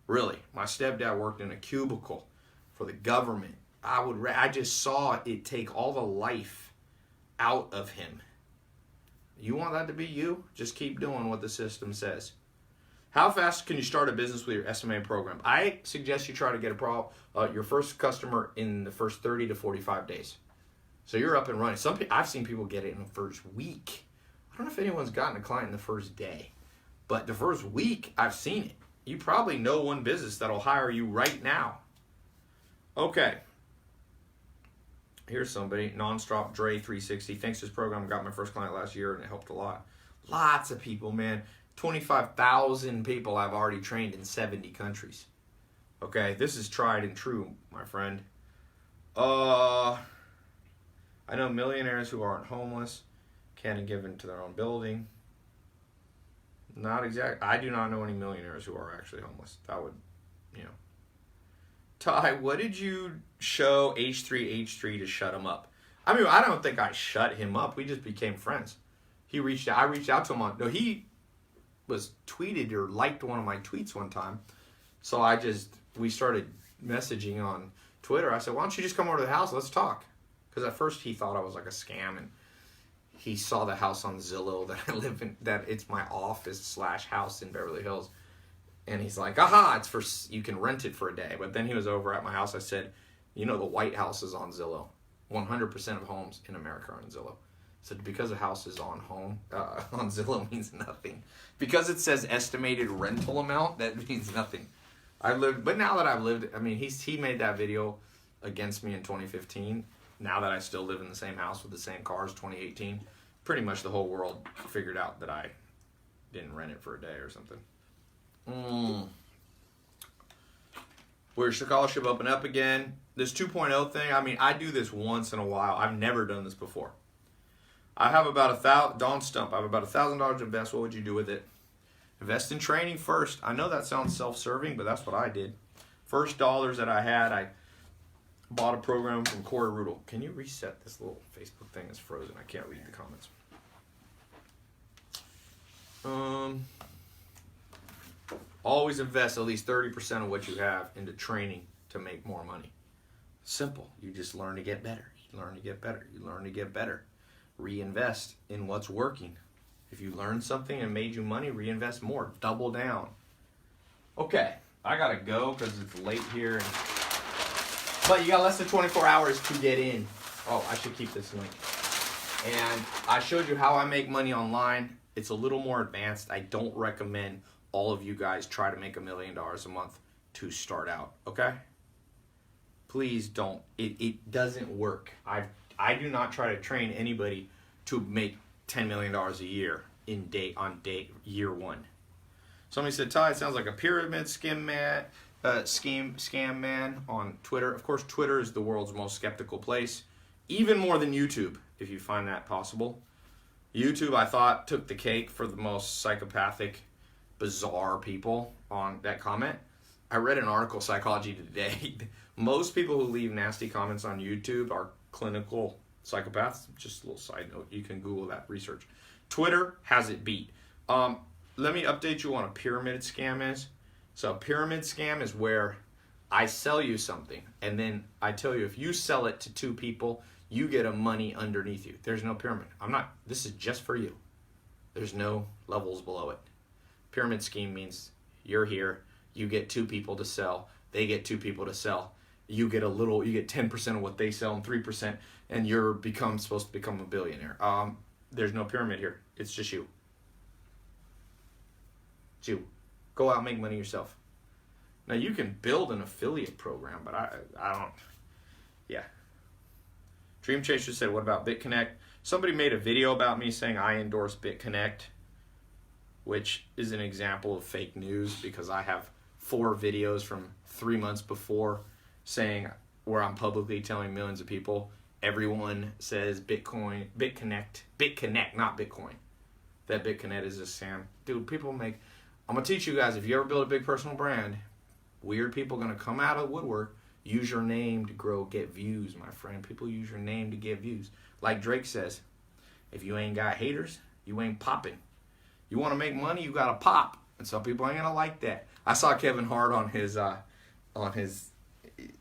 Really, my stepdad worked in a cubicle for the government. I just saw it take all the life out of him. You want that to be you? Just keep doing what the system says. How fast can you start a business with your SMA program? I suggest you try to get your first customer in the first 30 to 45 days. So you're up and running. I've seen people get it in the first week. I don't know if anyone's gotten a client in the first day, but the first week I've seen it. You probably know one business that'll hire you right now. Okay. Here's somebody, Nonstop Dre 360. Thanks to this program, I got my first client last year and it helped a lot. Lots of people, man. 25,000 people I've already trained in 70 countries. Okay, this is tried and true, my friend. I know millionaires who aren't homeless, can give into their own building. Not exact. I do not know any millionaires who are actually homeless. That would, Tai, what did you show H3 to shut him up? I mean, I don't think I shut him up. We just became friends. He reached out. I reached out to him he was tweeted or liked one of my tweets one time. So we started messaging on Twitter. I said, why don't you just come over to the house? Let's talk. Because at first he thought I was like a scam, and he saw the house on Zillow that I live in, that it's my office / house in Beverly Hills. And he's like, aha, you can rent it for a day. But then he was over at my house. I said, the White House is on Zillow. 100% of homes in America are on Zillow. So because a house is on Zillow means nothing. Because it says estimated rental amount, that means nothing. But now that I've lived, I mean, he made that video against me in 2015. Now that I still live in the same house with the same cars, 2018, pretty much the whole world figured out that I didn't rent it for a day or something. Where's the scholarship open up again? This 2.0 thing, I mean, I do this once in a while. I've never done this before. I have about $1,000 to invest. What would you do with it? Invest in training first. I know that sounds self-serving, but that's what I did. First dollars that I had, I bought a program from Corey Rudel. Can you reset this little Facebook thing? It's frozen. I can't read the comments. Always invest at least 30% of what you have into training to make more money. Simple. You just learn to get better. You learn to get better. You learn to get better. Reinvest in what's working. If you learned something and made you money, reinvest more. Double down. Okay, I gotta go because it's late here. But you got less than 24 hours to get in. Oh, I should keep this link. And I showed you how I make money online. It's a little more advanced. I don't recommend all of you guys try to make $1 million a month to start out, okay? Please don't. It doesn't work. I do not try to train anybody to make $10 million a year year one. Somebody said, Tai, it sounds like a pyramid scam man on Twitter. Of course, Twitter is the world's most skeptical place, even more than YouTube, if you find that possible. YouTube, I thought, took the cake for the most psychopathic, bizarre people on that comment. I read an article, Psychology Today. Most people who leave nasty comments on YouTube are clinical psychopaths. Just a little side note. You can Google that research. Twitter has it beat. Let me update you on a pyramid scam is. So a pyramid scam is where I sell you something, and then I tell you if you sell it to 2 people, you get a money underneath you. There's no pyramid. This is just for you. There's no levels below it. Pyramid scheme means you're here, you get 2 people to sell, they get 2 people to sell. You get 10% of what they sell and 3%, and you're supposed to become a billionaire. There's no pyramid here. It's just you. It's you. Go out and make money yourself. Now you can build an affiliate program, but I don't. Yeah. Dream Chaser said, what about BitConnect? Somebody made a video about me saying I endorse BitConnect, which is an example of fake news because I have 4 videos from 3 months before saying where I'm publicly telling millions of people, everyone says BitConnect, not Bitcoin. That BitConnect is a scam. Dude, I'm going to teach you guys, if you ever build a big personal brand, weird people are going to come out of the woodwork, use your name to get views, my friend. People use your name to get views. Like Drake says, if you ain't got haters, you ain't popping. You want to make money, you got to pop. And some people ain't going to like that. I saw Kevin Hart on his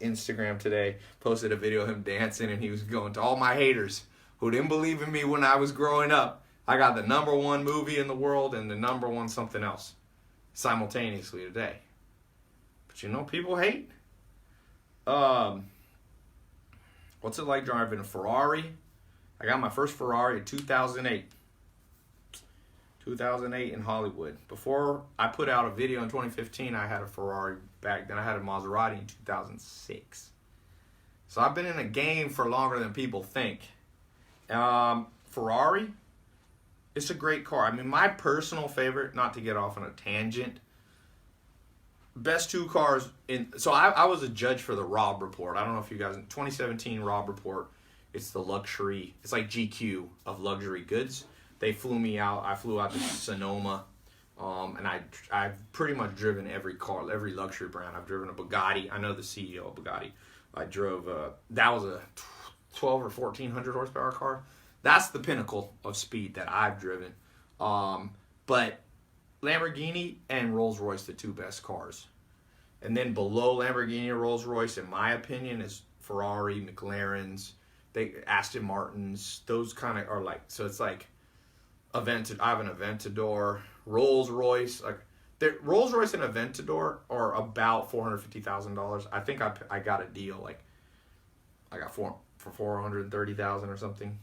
Instagram today, posted a video of him dancing, and he was going, to all my haters who didn't believe in me when I was growing up, I got the #1 movie in the world and the #1 something else simultaneously today. But you know, people hate. What's it like driving a Ferrari? I got my first Ferrari in 2008. 2008 in Hollywood. Before I put out a video in 2015, I had a Ferrari back then. I had a Maserati in 2006. So I've been in a game for longer than people think. Ferrari, it's a great car. I mean, my personal favorite, not to get off on a tangent, best 2 cars so I was a judge for the Robb Report. I don't know if you guys, in 2017 Robb Report, it's the luxury, it's like GQ of luxury goods. They flew me out. I flew out to Sonoma, and I've pretty much driven every car, every luxury brand. I've driven a Bugatti. I know the CEO of Bugatti. I drove that was a 12 or 1400 horsepower car. That's the pinnacle of speed that I've driven. But Lamborghini and Rolls-Royce, the 2 best cars. And then below Lamborghini and Rolls-Royce, in my opinion, is Ferrari, McLarens, Aston Martins. Those kind of are like, so it's like, I have an Aventador, Rolls-Royce. Rolls-Royce and Aventador are about $450,000. I think I got a deal, like I got for $430,000 or something.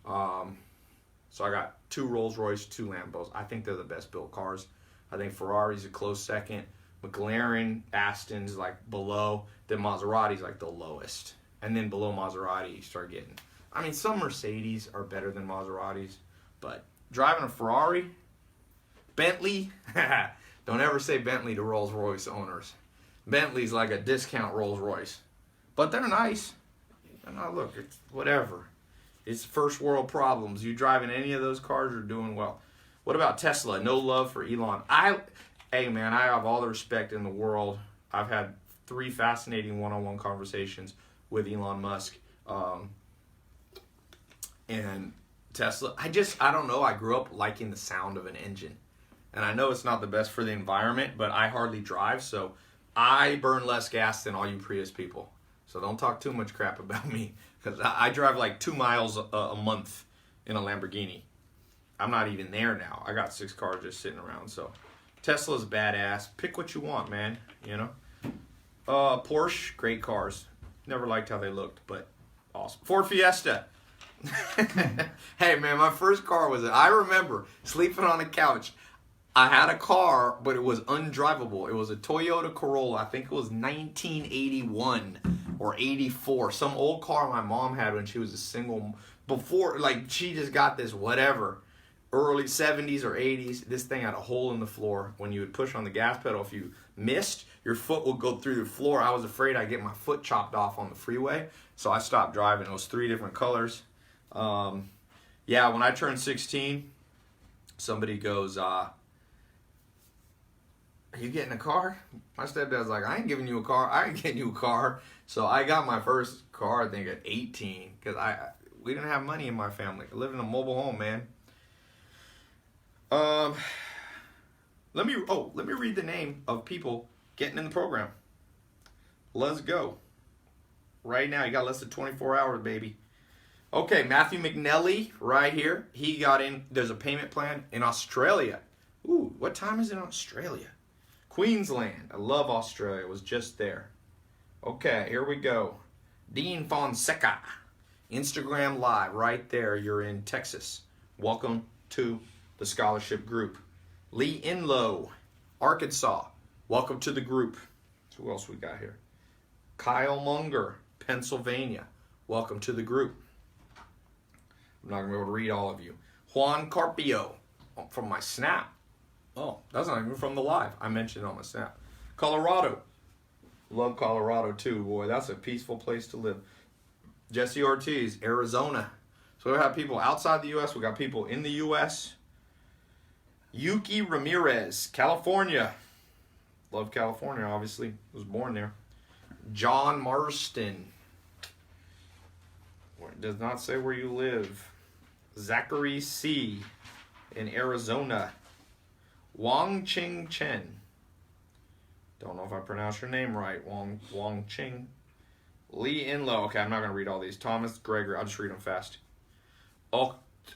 So I got 2 Rolls-Royce, 2 Lambos. I think they're the best built cars. I think Ferrari's a close second. McLaren, Aston's like below. Then Maserati's like the lowest. And then below Maserati, you start getting, I mean, some Mercedes are better than Maseratis, but driving a Ferrari, Bentley, don't ever say Bentley to Rolls-Royce owners. Bentley's like a discount Rolls-Royce. But they're nice. And look, it's whatever. It's first world problems. You driving any of those cars, you're doing well. What about Tesla? No love for Elon. Hey man, I have all the respect in the world. I've had 3 fascinating one-on-one conversations with Elon Musk. And Tesla, I don't know. I grew up liking the sound of an engine. And I know it's not the best for the environment, but I hardly drive, so I burn less gas than all you Prius people. So don't talk too much crap about me, because I drive like 2 miles a month in a Lamborghini. I'm not even there now. I got 6 cars just sitting around, so Tesla's badass. Pick what you want, man, you know. Porsche, great cars. Never liked how they looked, but awesome. Ford Fiesta. Hey man, my first car I remember sleeping on a couch. I had a car, but it was undrivable. It was a Toyota Corolla. I think it was 1981 or 84. Some old car my mom had when she was a single. Before, like, she just got this whatever. Early 70s or 80s. This thing had a hole in the floor. When you would push on the gas pedal, if you missed, your foot would go through the floor. I was afraid I'd get my foot chopped off on the freeway. So I stopped driving. It was 3 different colors. Yeah, when I turned 16, somebody goes, are you getting a car? My stepdad's like, I ain't giving you a car. I ain't getting you a car. So I got my first car, I think, at 18, because we didn't have money in my family. I lived in a mobile home, man. Let me read the name of people getting in the program. Let's go. Right now, you got less than 24 hours, baby. Okay, Matthew McNelly, right here. He got in. There's a payment plan in Australia. Ooh, what time is it in Australia? Queensland. I love Australia. I was just there. Okay, here we go. Dean Fonseca. Instagram Live, right there. You're in Texas. Welcome to the scholarship group. Lee Inlow, Arkansas. Welcome to the group. Who else we got here? Kyle Munger, Pennsylvania. Welcome to the group. I'm not going to be able to read all of you. Juan Carpio from my Snap. Oh, that's not even from the live. I mentioned it on my Snap. Colorado. Love Colorado too. Boy, that's a peaceful place to live. Jesse Ortiz, Arizona. So we have people outside the U.S. We got people in the U.S. Yuki Ramirez, California. Love California, obviously. Was born there. John Marston. It does not say where you live. Zachary C. in Arizona. Wang Ching Chen. Don't know if I pronounced your name right. Wang Ching. Lee Inlow. Okay, I'm not going to read all these. Thomas Gregory. I'll just read them fast.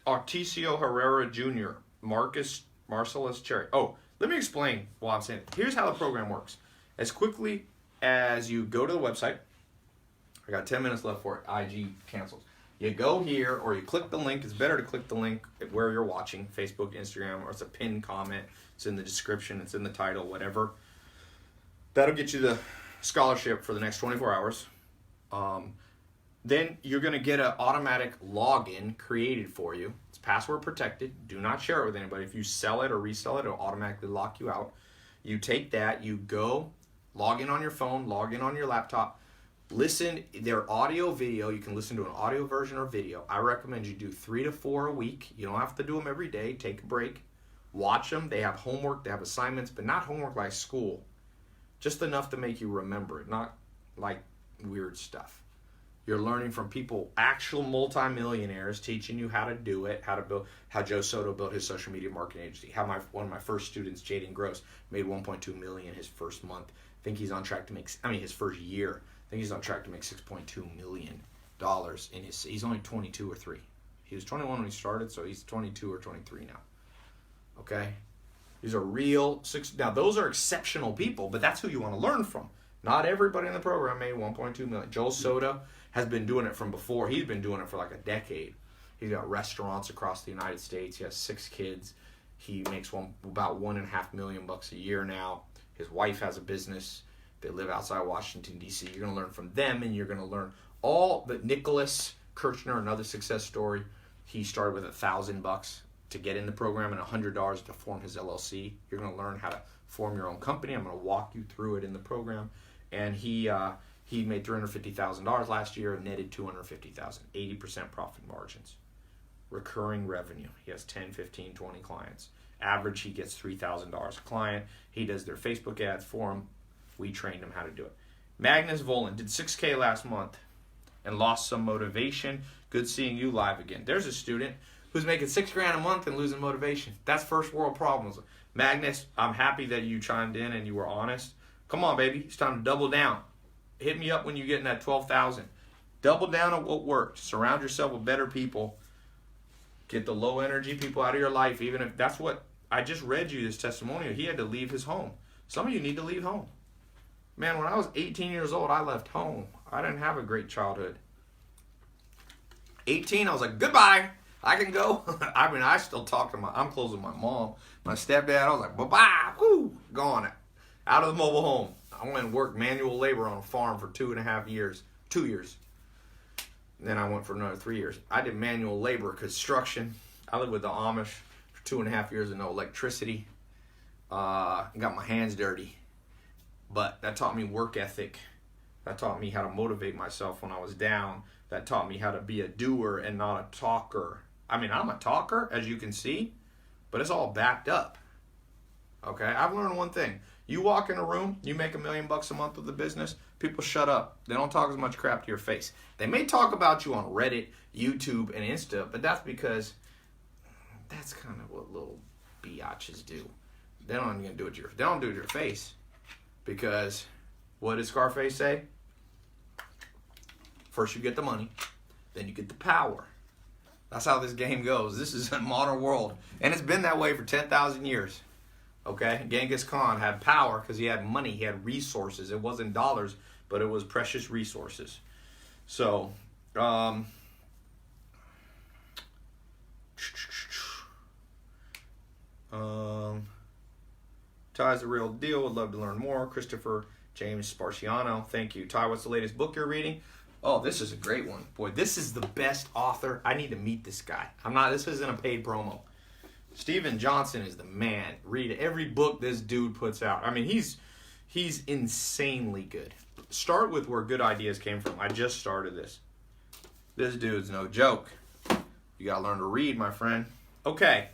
Articio Herrera Jr. Marcellus Cherry. Oh, let me explain why I'm saying it. Here's how the program works. As quickly as you go to the website, I got 10 minutes left for it. IG cancels. You go here or you click the link. It's better to click the link where you're watching, Facebook, Instagram, or it's a pinned comment. It's in the description. It's in the title, whatever. That'll get you the scholarship for the next 24 hours. Then you're going to get an automatic login created for you. It's password protected. Do not share it with anybody. If you sell it or resell it, it'll automatically lock you out. You take that, you go, log in on your phone, log in on your laptop, listen, their audio, video. You can listen to an audio version or video. I recommend you do 3 to 4 a week. You don't have to do them every day. Take a break. Watch them. They have homework. They have assignments, but not homework like school. Just enough to make you remember it, not like weird stuff. You're learning from people, actual multimillionaires, teaching you how to do it, how Joe Soto built his social media marketing agency, how one of my first students, Jaden Gross, made $1.2 million his first month. I think he's on track to make, his first year. I think he's on track to make $6.2 million he's only 22 or 3. He was 21 when he started, so he's 22 or 23 now. Okay? These are real, now those are exceptional people, but that's who you want to learn from. Not everybody in the program made $1.2 million. Joel Soto has been doing it from before. He's been doing it for like a decade. He's got restaurants across the United States. He has 6 kids. He makes about $1.5 million a year now. His wife has a business. They live outside Washington, D.C. You're going to learn from them, and you're going to learn all the Nicholas Kirchner, another success story. He started with $1,000 to get in the program and $100 to form his LLC. You're going to learn how to form your own company. I'm going to walk you through it in the program. And he made $350,000 last year and netted $250,000, 80% profit margins. Recurring revenue. He has 10, 15, 20 clients. Average, he gets $3,000 a client. He does their Facebook ads for him. We trained him how to do it. Magnus Volan did $6K last month and lost some motivation. Good seeing you live again. There's a student who's making $6,000 a month and losing motivation. That's first world problems. Magnus, I'm happy that you chimed in and you were honest. Come on, baby. It's time to double down. Hit me up when you get in that 12,000. Double down on what worked. Surround yourself with better people. Get the low energy people out of your life. Even if that's what I just read you this testimonial. He had to leave his home. Some of you need to leave home. Man, when I was 18 years old, I left home. I didn't have a great childhood. 18, I was like, goodbye. I can go. I still talk to I'm close with my mom. My stepdad, I was like, bye-bye. Woo, gone. Out of the mobile home. I went and worked manual labor on a farm for 2.5 years. 2 years. And then I went for another 3 years. I did manual labor, construction. I lived with the Amish for 2.5 years and no electricity. Got my hands dirty. But that taught me work ethic. That taught me how to motivate myself when I was down. That taught me how to be a doer and not a talker. I'm a talker, as you can see, but it's all backed up. Okay? I've learned one thing. You walk in a room, you make $1 million a month with the business, people shut up. They don't talk as much crap to your face. They may talk about you on Reddit, YouTube, and Insta, but that's because that's kind of what little biatches do. They don't even do it they don't do it to your face. Because what did Scarface say? First you get the money, then you get the power. That's how this game goes. This is a modern world. And it's been that way for 10,000 years. Okay? Genghis Khan had power because he had money. He had resources. It wasn't dollars, but it was precious resources. So, Ty's the real deal. Would love to learn more. Christopher James Sparciano. Thank you. Ty, what's the latest book you're reading? Oh, this is a great one. Boy, this is the best author. I need to meet this guy. This isn't a paid promo. Steven Johnson is the man. Read every book this dude puts out. I mean, he's insanely good. Start with where good ideas came from. I just started this. This dude's no joke. You gotta learn to read, my friend. Okay.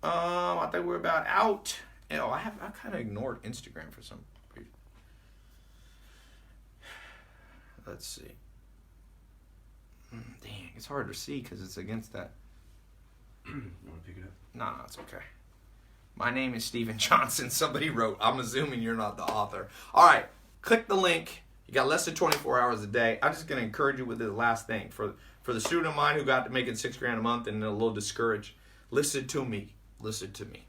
I think we're about out. Oh, I kind of ignored Instagram for some reason. Let's see. Dang, it's hard to see because it's against that. You want to pick it up? No, it's okay. My name is Steven Johnson. Somebody wrote. I'm assuming you're not the author. All right, click the link. You got less than 24 hours a day. I'm just going to encourage you with this last thing. For the student of mine who got to making $6,000 a month and a little discouraged, listen to me. Listen to me.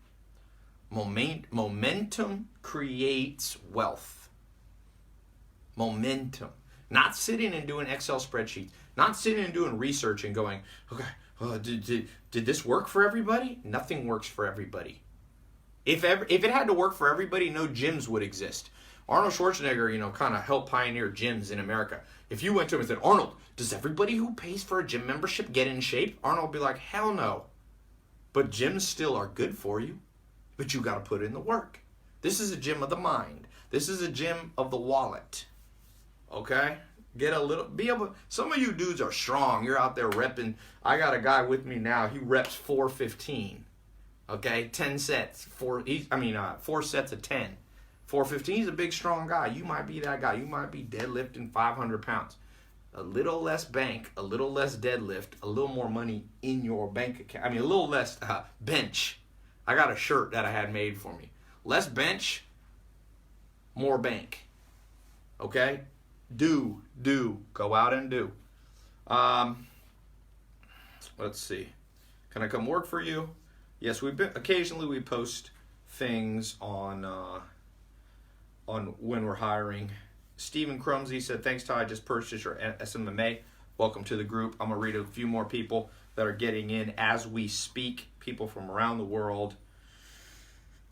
Momentum creates wealth. Momentum. Not sitting and doing Excel spreadsheets. Not sitting and doing research and going, okay, did this work for everybody? Nothing works for everybody. If it had to work for everybody, no gyms would exist. Arnold Schwarzenegger, kind of helped pioneer gyms in America. If you went to him and said, Arnold, does everybody who pays for a gym membership get in shape? Arnold would be like, hell no. But gyms still are good for you. But you got to put in the work. This is a gym of the mind. This is a gym of the wallet. Okay? Some of you dudes are strong. You're out there repping. I got a guy with me now. He reps 415. Okay? 10 sets. 4 sets of 10. 415, he's a big, strong guy. You might be that guy. You might be deadlifting 500 pounds. A little less bank, a little less deadlift, a little more money in your bank account. A little less bench. I got a shirt that I had made for me. Less bench, more bank. Okay? Do. Go out and do. Let's see. Can I come work for you? Yes, occasionally we post things on when we're hiring. Stephen Crumsey said, thanks, Ty. I just purchased your SMMA. Welcome to the group. I'm going to read a few more people that are getting in as we speak. People from around the world.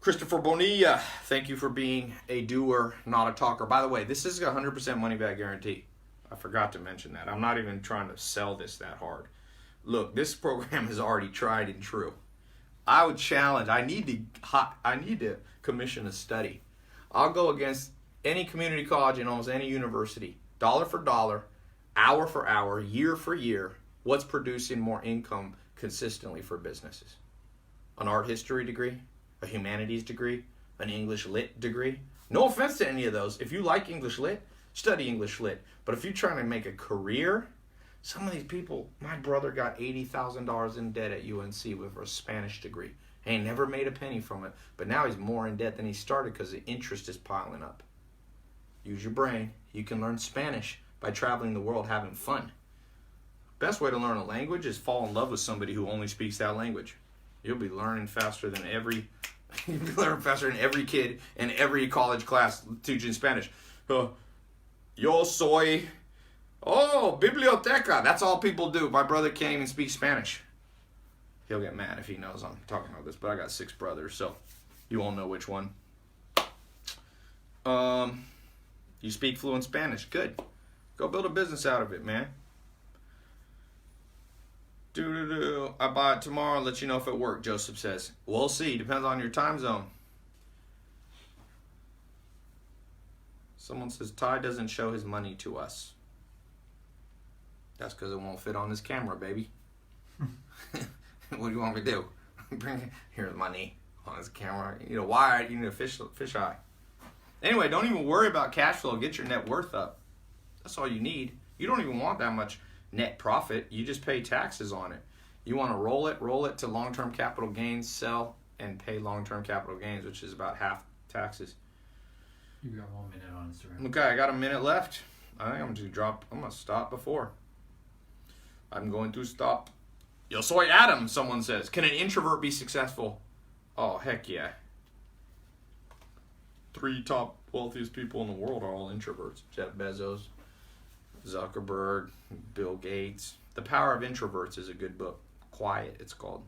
Christopher Bonilla, thank you for being a doer, not a talker. By the way, this is a 100% money back guarantee. I forgot to mention that. I'm not even trying to sell this that hard. Look, this program is already tried and true. I would challenge. I need to commission a study. I'll go against any community college and almost any university, dollar for dollar, hour for hour, year for year, what's producing more income consistently for businesses. An art history degree, a humanities degree, an English lit degree. No offense to any of those. If you like English lit, study English lit. But if you're trying to make a career, some of these people, my brother got $80,000 in debt at UNC with a Spanish degree. He ain't never made a penny from it, but now he's more in debt than he started because the interest is piling up. Use your brain. You can learn Spanish by traveling the world having fun. Best way to learn a language is fall in love with somebody who only speaks that language. You'll be learning faster than every kid in every college class teaching Spanish. Yo soy, biblioteca. That's all people do. My brother can't even speak Spanish. He'll get mad if he knows I'm talking about this, but I got 6 brothers, so you all know which one. You speak fluent Spanish. Good. Go build a business out of it, man. I buy it tomorrow and let you know if it worked, Joseph says. We'll see. Depends on your time zone. Someone says, Ty doesn't show his money to us. That's because it won't fit on this camera, baby. What do you want me to do? Here's money on this camera. You know, why? You need a fish eye. Anyway, don't even worry about cash flow. Get your net worth up. That's all you need. You don't even want that much net profit. You just pay taxes on it. You want to roll it to long-term capital gains, sell, and pay long-term capital gains, which is about half taxes. You got 1 minute on Instagram. Okay, I got a minute left. I think I'm going to stop before. I'm going to stop. Yo soy Adam, someone says. Can an introvert be successful? Oh, heck yeah. 3 top wealthiest people in the world are all introverts. Jeff Bezos, Zuckerberg, Bill Gates. The Power of Introverts is a good book. Quiet, it's called.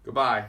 Goodbye.